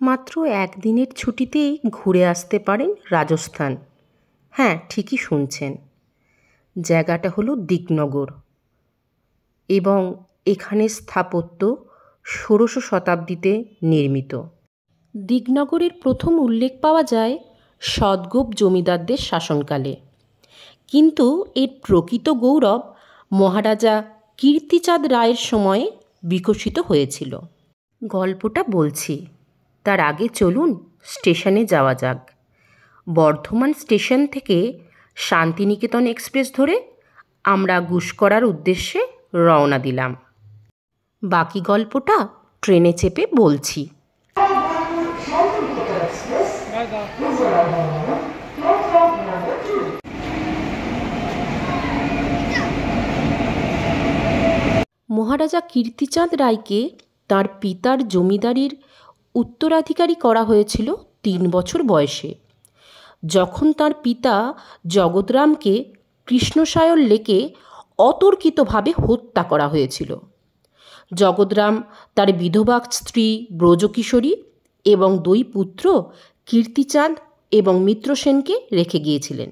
মাত্র একদিনের ছুটিতেই ঘুরে আসতে পারেন রাজস্থান। হ্যাঁ, ঠিকই শুনছেন। জায়গাটা হলো দিকনগর এবং এখানের স্থাপত্য ১৬শ শতাব্দীতে নির্মিত। দিকনগরের প্রথম উল্লেখ পাওয়া যায় সদগোপ জমিদারদের শাসনকালে, কিন্তু এর প্রকৃত গৌরব মহারাজা কীর্তিচাঁদ রায়ের সময়ে বিকশিত হয়েছিল। গল্পটা বলছি, তার আগে চলুন স্টেশনে যাওয়া যাক। বর্ধমান স্টেশন থেকে শান্তিনিকেতন এক্সপ্রেস ধরে আমরা গুসকরার উদ্দেশ্যে রওনা দিলাম। বাকি গল্পটা ট্রেনে চেপে বলছি। মহারাজা কীর্তিচাঁদ রায়কে তাঁর পিতার জমিদারির উত্তরাধিকারী করা হয়েছিল ৩ বছর বয়সে, যখন তাঁর পিতা জগৎরামকে কৃষ্ণসায়র লেকে অতর্কিতভাবে হত্যা করা হয়েছিল। জগৎরাম তার বিধবা স্ত্রী ব্রজকিশোরী এবং 2 পুত্র কীর্তিচাঁদ এবং মিত্রসেনকে রেখে গিয়েছিলেন।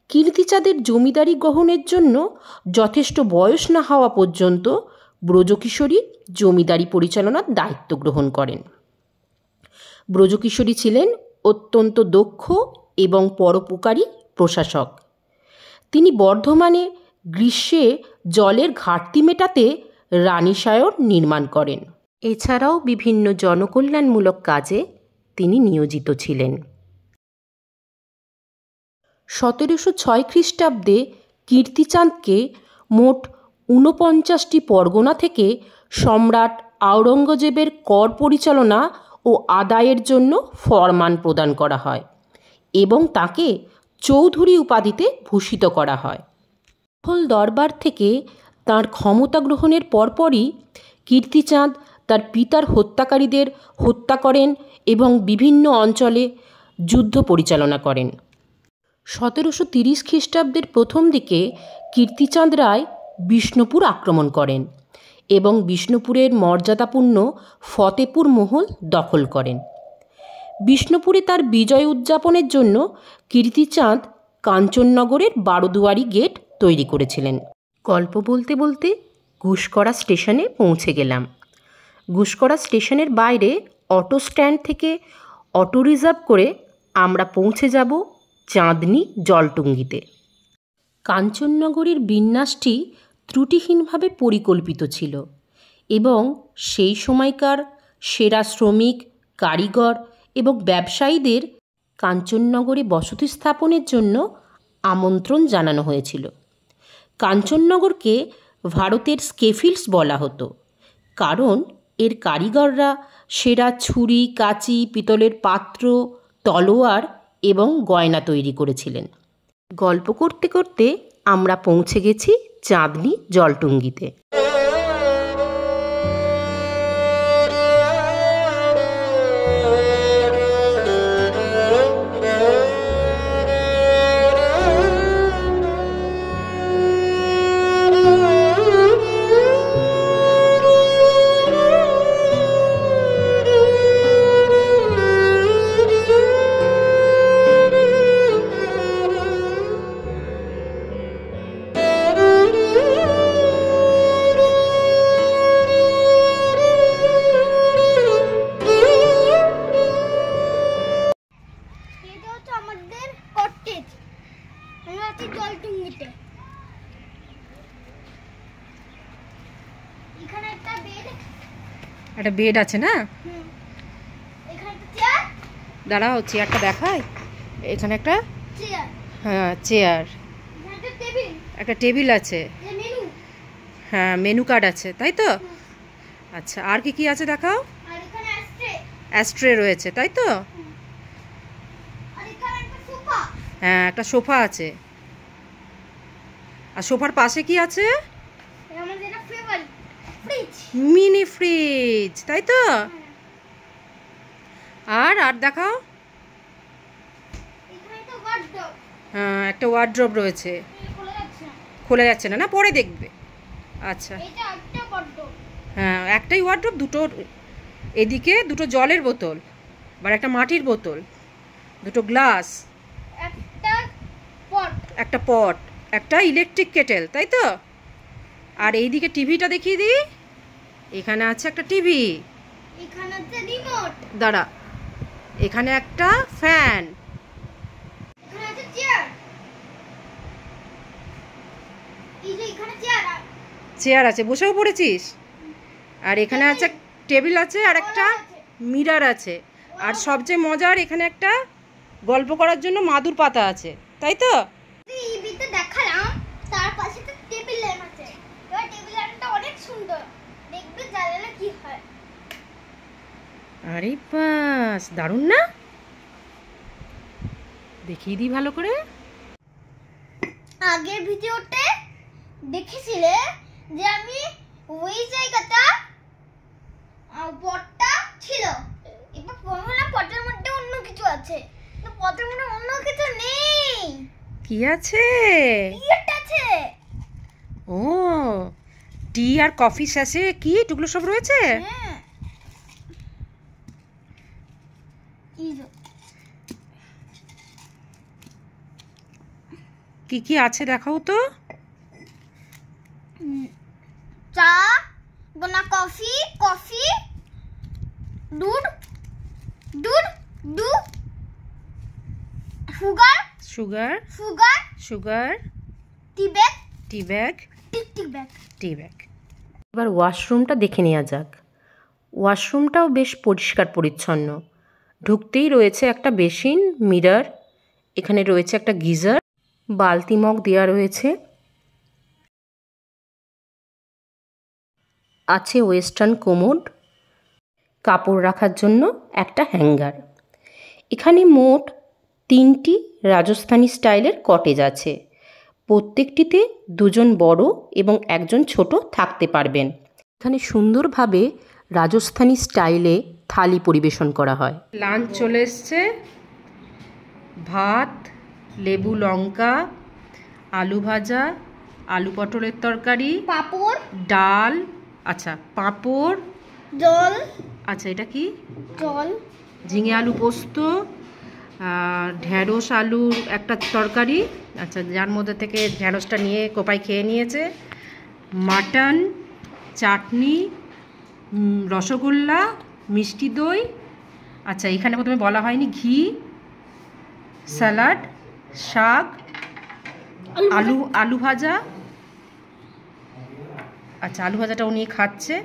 কীর্তিচাঁদের জমিদারি গ্রহণের জন্য যথেষ্ট বয়স না হওয়া পর্যন্ত ব্রজকিশোরী জমিদারি পরিচালনার দায়িত্ব গ্রহণ করেন। ব্রজকিশোরী ছিলেন অত্যন্ত দক্ষ এবং পরোপকারী প্রশাসক। তিনি বর্ধমানে গ্রীষ্মে জলের ঘাটতি মেটাতে রানীসায়র নির্মাণ করেন। এছাড়াও বিভিন্ন জনকল্যাণমূলক কাজে তিনি নিয়োজিত ছিলেন। ১৭০৬ খ্রিস্টাব্দে কীর্তিচাঁদকে মোট ৪৯টি পরগনা থেকে সম্রাট আওরঙ্গজেবের কর পরিচালনা ও আদায়ের জন্য ফরমান প্রদান করা হয় এবং তাকে চৌধুরী উপাধিতে ভূষিত করা হয়। মুঘল দরবার থেকে তাঁর ক্ষমতা গ্রহণের পরপরই কীর্তিচাঁদ তার পিতার হত্যাকারীদের হত্যা করেন এবং বিভিন্ন অঞ্চলে যুদ্ধ পরিচালনা করেন। ১৭৩০ খ্রিস্টাব্দের প্রথম দিকে কীর্তিচাঁদ রায় বিষ্ণুপুর আক্রমণ করেন এবং বিষ্ণুপুরের মর্যাদাপূর্ণ ফতেপুর মহল দখল করেন। বিষ্ণুপুরে তার বিজয় উদযাপনের জন্য কীর্তিচাঁদ কাঞ্চননগরের ১২ দুয়ারি গেট তৈরি করেছিলেন। গল্প বলতে বলতে গুসকরা স্টেশনে পৌঁছে গেলাম। গুসকরা স্টেশনের বাইরে অটো স্ট্যান্ড থেকে অটো রিজার্ভ করে আমরা পৌঁছে যাব চাঁদনী জলটুঙ্গিতে। কাঞ্চননগরের বিন্যাসটি ত্রুটিহীনভাবে পরিকল্পিত ছিল এবং সেই সময়কার সেরা শ্রমিক, কারিগর এবং ব্যবসায়ীদের কাঞ্চননগরে বসতি স্থাপনের জন্য আমন্ত্রণ জানানো হয়েছিল। কাঞ্চননগরকে ভারতের স্কেফিল্ডস বলা হতো, কারণ এর কারিগররা সেরা ছুরি, কাঁচি, পিতলের পাত্র, তলোয়ার এবং গয়না তৈরি করেছিলেন। গল্প করতে করতে আমরা পৌঁছে গেছি চাঁদনী জলটুঙ্গিতে। একটা বেড আছে না, দাঁড়াও চেয়ারটা দেখায়। এখানে একটা চেয়ার, একটা টেবিল আছে, হ্যাঁ মেনু কার্ড আছে, তাই তো? আচ্ছা, আর কি কি আছে দেখাও। অ্যাস্ট্রে রয়েছে, তাই তো? হ্যাঁ, একটা সোফা আছে। আর সোফার পাশে কি আছে? মিনি ফ্রিজ, তাই তো? আর আর দেখাও। হ্যাঁ, একটা ওয়ার্ড্রোব রয়েছে, খোলা যাচ্ছে না, না পরে দেখবে। আচ্ছা, হ্যাঁ একটাই ওয়ার্ড্রোব, দুটো এদিকে দুটো জলের বোতল, আবার একটা মাটির বোতল, দুটো গ্লাস, একটা পট, একটা ইলেকট্রিক কেটেল, তাই তো? আর এইদিকে টিভিটা দেখিয়ে দিই। এখানে আছে একটা টিভি, এখানে আছে রিমোট, দাঁড়া, এখানে একটা ফ্যান, এখানে আছে চেয়ার, এই যে এখানে চেয়ার আছে, বসেও পড়েছিস। আর এখানে আছে টেবিল আছে, আর একটা মিরর আছে, আর সবচেয়ে মজার এখানে একটা গল্প করার জন্য মাদুর পাতা আছে, তাই তো? টিভিতে দেখালাম, তার পাশে তো টেবিল ল্যাম্প আছে। এবার টেবিল ল্যাম্পটা অনেক সুন্দর, দেখবে জ্বালালে কি হয়। আরে বাস, দারুণ না? দেখিয়ে দিই ভালো করে। আগের ভিডিওতে দেখেছিলে যে আমি ওই জায়গাটা পটটা ছিল, এবার ভাবলাম পটের মধ্যে অন্য কিছু আছে, তো পটের মধ্যে অন্য কিছু নেই। কি আছে? বিয়ারটা আছে। ও, টি আর কফি স্যাশে কি এগুলো সব রয়েছে? হ্যাঁ, কি কি আছে দেখাও তো। চা, গোনা কফি, কফি, দুধ, দুধ, দুধ, সুগার, সুগার, সুগার, সুগার, টি ব্যাগ, টি ব্যাগ, টি ব্যাগ, টি ব্যাগ। এবার ওয়াশরুমটা দেখে নেওয়া যাক। ওয়াশরুমটাও বেশ পরিষ্কার পরিচ্ছন্ন। ঢুকতেই রয়েছে একটা বেসিন, মিরর, এখানে রয়েছে একটা গিজার, বালতি মগ দেওয়া রয়েছে, আছে ওয়েস্টার্ন কোমোড, কাপড় রাখার জন্য একটা হ্যাঙ্গার। এখানে মোট 3টি রাজস্থানী স্টাইলের কটেজ আছে। প্রত্যেকটিতে 2জন বড় এবং 1জন ছোট থাকতে পারবেন। এখানে সুন্দরভাবে রাজস্থানী স্টাইলে থালি পরিবেশন করা হয়। লাঞ্চ চলে এসছে, ভাত, লেবু লঙ্কা, আলু ভাজা, আলু পটলের তরকারি, পাপড়, ডাল, আচ্ছা পাঁপড়, জল, আচ্ছা এটা কি, জল, ঝিঙে আলু পোস্ত, ঢ্যাঁড়স আলুর একটা তরকারি, আচ্ছা যার মধ্যে থেকে ঢ্যাঁড়সটা নিয়ে কোপাই খেয়ে নিয়েছে, মাটন, চাটনি, রসগোল্লা, মিষ্টি দই, আচ্ছা এখানে প্রথমে বলা হয়নি, ঘি, স্যালাড, শাক, আলু ভাজা, আচ্ছা আলু ভাজাটা উনি খাচ্ছে,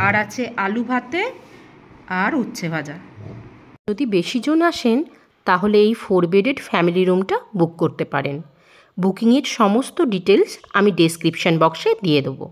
আর আছে আলু ভাতে আর উচ্ছে ভাজা। যদি বেশি জন আসেন তাহলে এই 4 বেডেড ফ্যামিলি রুমটা বুক করতে পারেন। বুকিংয়ের সমস্ত ডিটেলস আমি ডেসক্রিপশন বক্সে দিয়ে দেবো।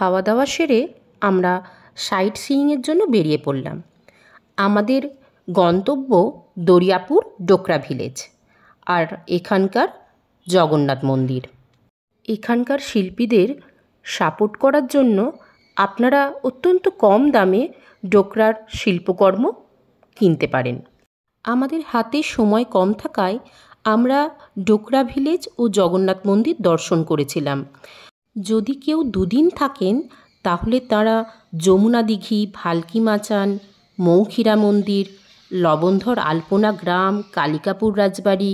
খাওয়া দাওয়া সেরে আমরা সাইট সিইংয়ের জন্য বেরিয়ে পড়লাম। আমাদের গন্তব্য দরিয়াপুর ডোকরা ভিলেজ আর এখানকার জগন্নাথ মন্দির। এখানকার শিল্পীদের সাপোর্ট করার জন্য আপনারা অত্যন্ত কম দামে ডোকরার শিল্পকর্ম কিনতে পারেন। আমাদের হাতে সময় কম থাকায় আমরা ডোকরা ভিলেজ ও জগন্নাথ মন্দির দর্শন করেছিলাম। যদি কেউ দুদিন থাকেন তাহলে তারা যমুনা দিঘি, ভালকি মাচান, মৌখিরা মন্দির, লবণধর আলপনা গ্রাম, কালিকাপুর রাজবাড়ি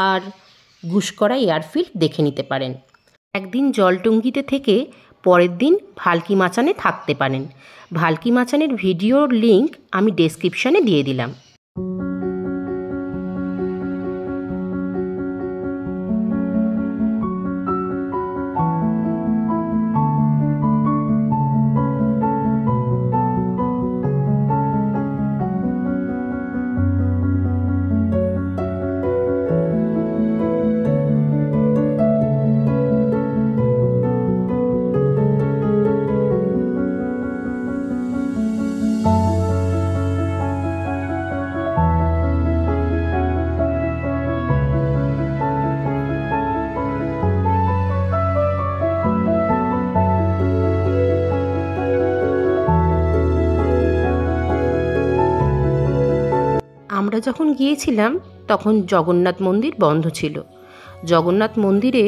আর গুসকরা এয়ারফিল্ড দেখে নিতে পারেন। একদিন জলটুঙ্গিতে থেকে পরের দিন ভালকি মাচানে থাকতে পারেন। ভালকি মাচানের ভিডিওর লিংক আমি ডেসক্রিপশনে দিয়ে দিলাম। আমরা যখন গিয়েছিলাম তখন জগন্নাথ মন্দির বন্ধ ছিল। জগন্নাথ মন্দিরে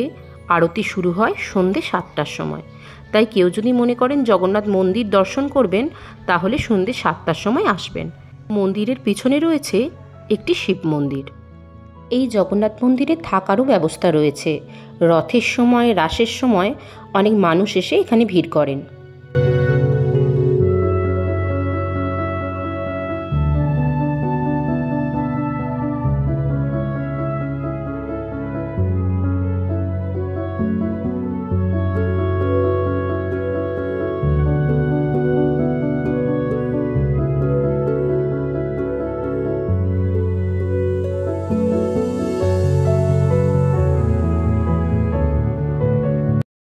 আরতি শুরু হয় সন্ধ্যে 7টার সময়। তাই কেউ যদি মনে করেন জগন্নাথ মন্দির দর্শন করবেন তাহলে সন্ধ্যে 7টার সময় আসবেন। মন্দিরের পিছনে রয়েছে একটি শিব মন্দির। এই জগন্নাথ মন্দিরে থাকারও ব্যবস্থা রয়েছে। রথের সময়, রাসের সময় অনেক মানুষ এসে এখানে ভিড় করেন।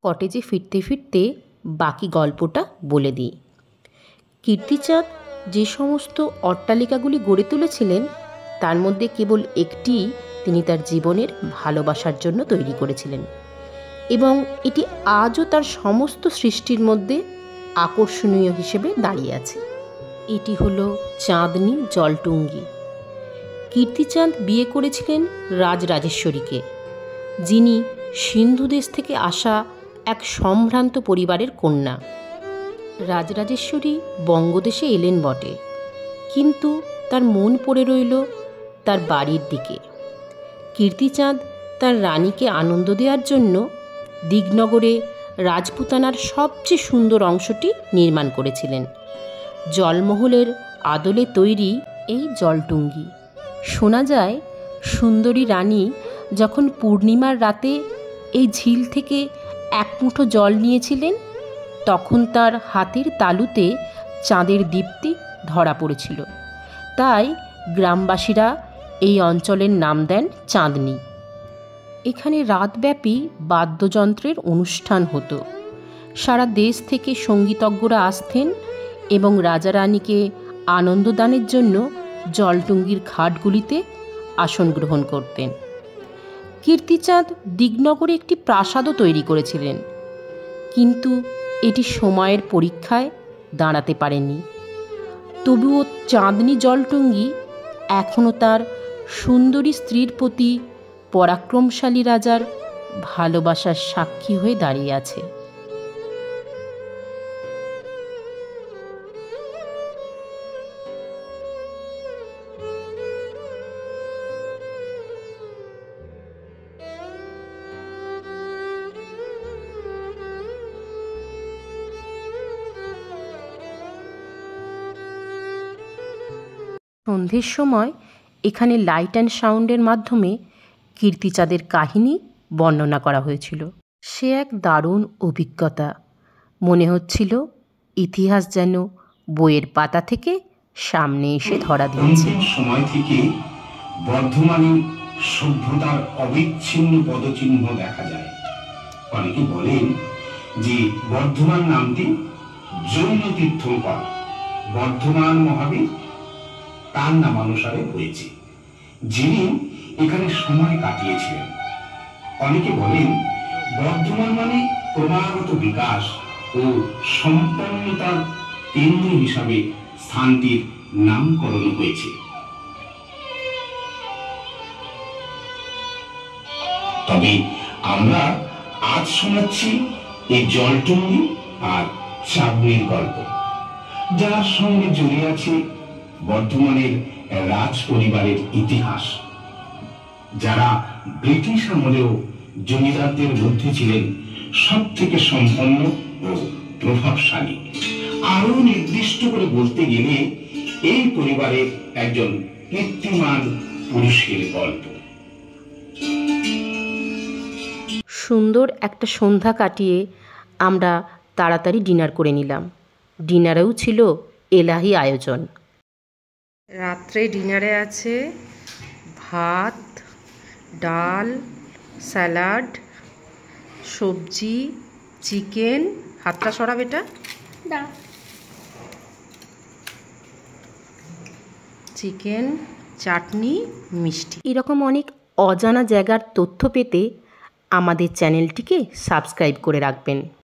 কটেজে ফিরতে ফিরতে বাকি গল্পটা বলে দিই। কীর্তিচাঁদ যে সমস্ত অট্টালিকাগুলি গড়ে তুলেছিলেন তার মধ্যে কেবল একটি তিনি তার জীবনের ভালোবাসার জন্য তৈরি করেছিলেন এবং এটি আজও তার সমস্ত সৃষ্টির মধ্যে আকর্ষণীয় হিসেবে দাঁড়িয়ে আছে। এটি হলো চাঁদনি জলটুঙ্গি। কীর্তিচাঁদ বিয়ে করেছিলেন রাজরাজেশ্বরীকে, যিনি সিন্ধু দেশ থেকে আসা এক সম্ভ্রান্ত পরিবারের কন্যা। রাজরাজেশ্বরী বঙ্গদেশে এলেন বটে, কিন্তু তার মন পড়ে রইল তার বাড়ির দিকে। কীর্তিচাঁদ তার রানীকে আনন্দ দেওয়ার জন্য দিগনগরে রাজপুতানার সবচেয়ে সুন্দর অংশটি নির্মাণ করেছিলেন। জলমহলের আদলে তৈরি এই জলটুঙ্গি। শোনা যায় সুন্দরী রানী যখন পূর্ণিমার রাতে এই ঝিল থেকে এক মুঠো জল নিয়েছিলেন তখন তার হাতের তালুতে চাঁদের দীপ্তি ধরা পড়েছিল। তাই গ্রামবাসীরা এই অঞ্চলের নাম দেন চাঁদনি। এখানে রাতব্যাপী বাদ্যযন্ত্রের অনুষ্ঠান হতো। সারা দেশ থেকে সঙ্গীতজ্ঞরা আসতেন এবং রাজা রানীকে আনন্দদানের জন্য জলটুঙ্গির ঘাটগুলিতে আসন গ্রহণ করতেন। কীর্তিচাঁদ দিগনগরে একটি প্রাসাদও তৈরি করেছিলেন, কিন্তু এটি সময়ের পরীক্ষায় দাঁড়াতে পারেনি। তবুও চাঁদনি জলটুঙ্গি এখনও তার সুন্দরী স্ত্রীর প্রতি পরাক্রমশালী রাজার ভালোবাসার সাক্ষী হয়ে দাঁড়িয়ে আছে। সন্ধ্যের সময় এখানে লাইট অ্যান্ড সাউন্ডের মাধ্যমে কীর্তিচাঁদের কাহিনী বর্ণনা করা হয়েছিল। সে এক দারুণ অভিজ্ঞতা। মনে হচ্ছিল ইতিহাস যেন বইয়ের পাতা থেকে সামনে এসে ধরা দিচ্ছে। সময় থেকে বর্ধমানে সভ্যতার অবিচ্ছিন্ন পদচিহ্ন দেখা যায়। অনেকে বলেন যে বর্ধমান নামটি জৈন তীর্থঙ্কর বর্ধমান মহাবীর তার নামানুসারে হয়েছে, যিনি এখানে সময় কাটিয়েছিলেন। অনেকে বলেন বর্ধমান মানে ক্রমাগত বিকাশ ও সম্পন্নতার কেন্দ্র হিসাবে স্থানটির নামকরণ হয়েছে। তবে আমরা আজ শোনাচ্ছি এই জলটুঙ্গি আর চাঁদনির গল্প, যার সঙ্গে জড়িয়ে আছে বর্ধমানের রাজ পরিবারের ইতিহাস, যারা ব্রিটিশ আমলেও জমিদারদের মধ্যে ছিলেন সব থেকে সম্পন্ন ও প্রভাবশালী। আরো নির্দিষ্ট করে বলতে গেলে এই পরিবারের একজন কীর্তিমান পুরুষের গল্প। সুন্দর একটা সন্ধ্যা কাটিয়ে আমরা তাড়াতাড়ি ডিনার করে নিলাম। ডিনারেও ছিল এলাহি আয়োজন। রাত্রে ডিনারে আছে ভাত, ডাল, স্যালাড, সবজি, চিকেন, হাতটা সরাব এটা, চিকেন, চাটনি, মিষ্টি। এরকম অনেক অজানা জায়গার তথ্য পেতে আমাদের চ্যানেলটিকে সাবস্ক্রাইব করে রাখবেন।